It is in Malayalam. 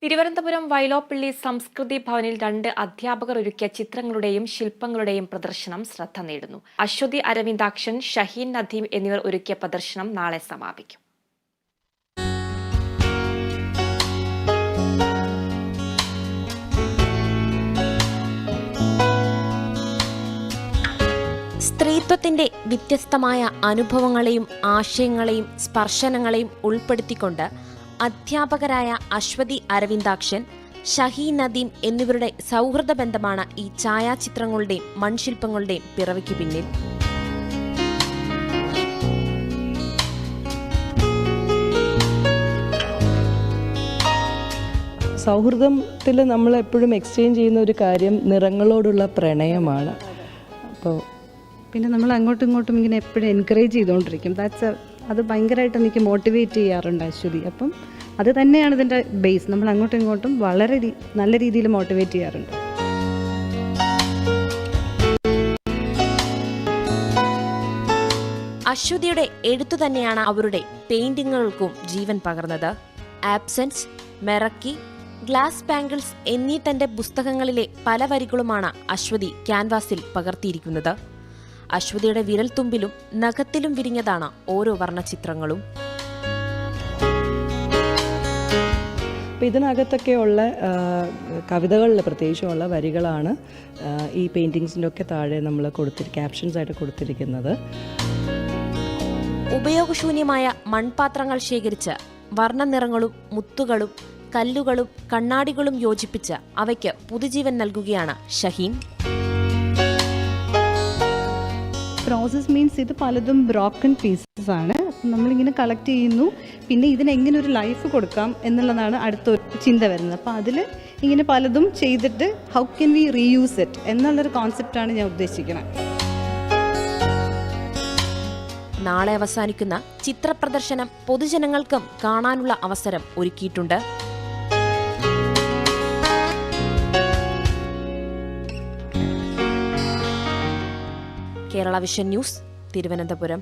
തിരുവനന്തപുരം വൈലോപ്പിള്ളി സംസ്കൃതി ഭവനിൽ 2 അധ്യാപകർ ഒരുക്കിയ ചിത്രങ്ങളുടെയും ശില്പങ്ങളുടെയും പ്രദർശനം ശ്രദ്ധ നേടുന്നു. അശ്വതി അരവിന്ദാക്ഷൻ, ഷഹീൻ നദീം എന്നിവർ ഒരുക്കിയ പ്രദർശനം നാളെ സമാപിക്കും. സ്ത്രീത്വത്തിന്റെ വ്യത്യസ്തമായ അനുഭവങ്ങളെയും ആശയങ്ങളെയും സ്പർശനങ്ങളെയും ഉൾപ്പെടുത്തിക്കൊണ്ട് അധ്യാപകരായ അശ്വതി അരവിന്ദാക്ഷൻ, ഷഹീൻ നദീം എന്നിവരുടെ സൗഹൃദ ബന്ധമാണ് ഈ ഛായാചിത്രങ്ങളുടെയും മൺശില്പങ്ങളുടെയും പിറവിക്ക് പിന്നിൽ. സൗഹൃദത്തിൽ നമ്മൾ എപ്പോഴും എക്സ്ചേഞ്ച് ചെയ്യുന്ന ഒരു കാര്യം നിറങ്ങളോടുള്ള പ്രണയമാണ്. അപ്പോൾ പിന്നെ നമ്മൾ അങ്ങോട്ടും ഇങ്ങോട്ടും ഇങ്ങനെ എപ്പോഴും എൻകറേജ് ചെയ്തുകൊണ്ടിരിക്കും. അത് ഭയങ്കരമായിട്ട് എനിക്ക് മോട്ടിവേറ്റ് ചെയ്യാറുണ്ട് അശ്വതി. അപ്പം അത് തന്നെയാണ് ഇതിൻ്റെ ബേസ്. നമ്മൾ അങ്ങോട്ടും ഇങ്ങോട്ടും വളരെ നല്ല രീതിയിൽ മോട്ടിവേറ്റ് ചെയ്യാറുണ്ട്. അശ്വതിയുടെ എഴുത്തു തന്നെയാണ് അവരുടെ പെയിന്റിങ്ങുകൾക്കും ജീവൻ പകർന്നത്. ആബ്സെൻസ്, മെറക്കി, ഗ്ലാസ് ബാംഗിൾസ് എന്നീ തന്റെ പുസ്തകങ്ങളിലെ പല വരികളുമാണ് അശ്വതി ക്യാൻവാസിൽ പകർത്തിയിരിക്കുന്നത്. അശ്വതിയുടെ വിരൽത്തുമ്പിലും നഖത്തിലും വിരിഞ്ഞതാണ് ഓരോ വർണ്ണചിത്രങ്ങളും. അപ്പോൾ ഇതിനകത്തൊക്കെയുള്ള കവിതകളിൽ പ്രത്യേകിച്ചുള്ള വരികളാണ് ഈ പെയിൻറ്റിങ്സിൻ്റെ ഒക്കെ താഴെ നമ്മൾ ക്യാപ്ഷൻസ് ആയിട്ട് കൊടുത്തിരിക്കുന്നത്. ഉപയോഗശൂന്യമായ മൺപാത്രങ്ങൾ ശേഖരിച്ച് വർണ്ണനിറങ്ങളും മുത്തുകളും കല്ലുകളും കണ്ണാടികളും യോജിപ്പിച്ച് അവയ്ക്ക് പുതുജീവൻ നൽകുകയാണ് ഷഹീൻ. പ്രോസസ് മീൻസ് ഇത് പലതും ബ്രോക്കൺ പീസസ് ആണ്. നമ്മളിങ്ങനെ കളക്ട് ചെയ്യുന്നു, പിന്നെ ഇതിനെങ്ങനെ ഒരു ലൈഫ് കൊടുക്കാം എന്നുള്ളതാണ് അടുത്തൊരു ചിന്ത വരുന്നത്. അപ്പോൾ അതിൽ ഇങ്ങനെ പലതും ചെയ്തിട്ട് how can we reuse it എന്നുള്ളൊരു കോൺസെപ്റ്റാണ് ഞാൻ ഉദ്ദേശിക്കുന്നത്. നാളെ അവസാനിക്കുന്ന ചിത്രപ്രദർശനം പൊതുജനങ്ങൾക്കും കാണാനുള്ള അവസരം ഒരുക്കിയിട്ടുണ്ട്. Kerala vision news, Thiruvananthapuram.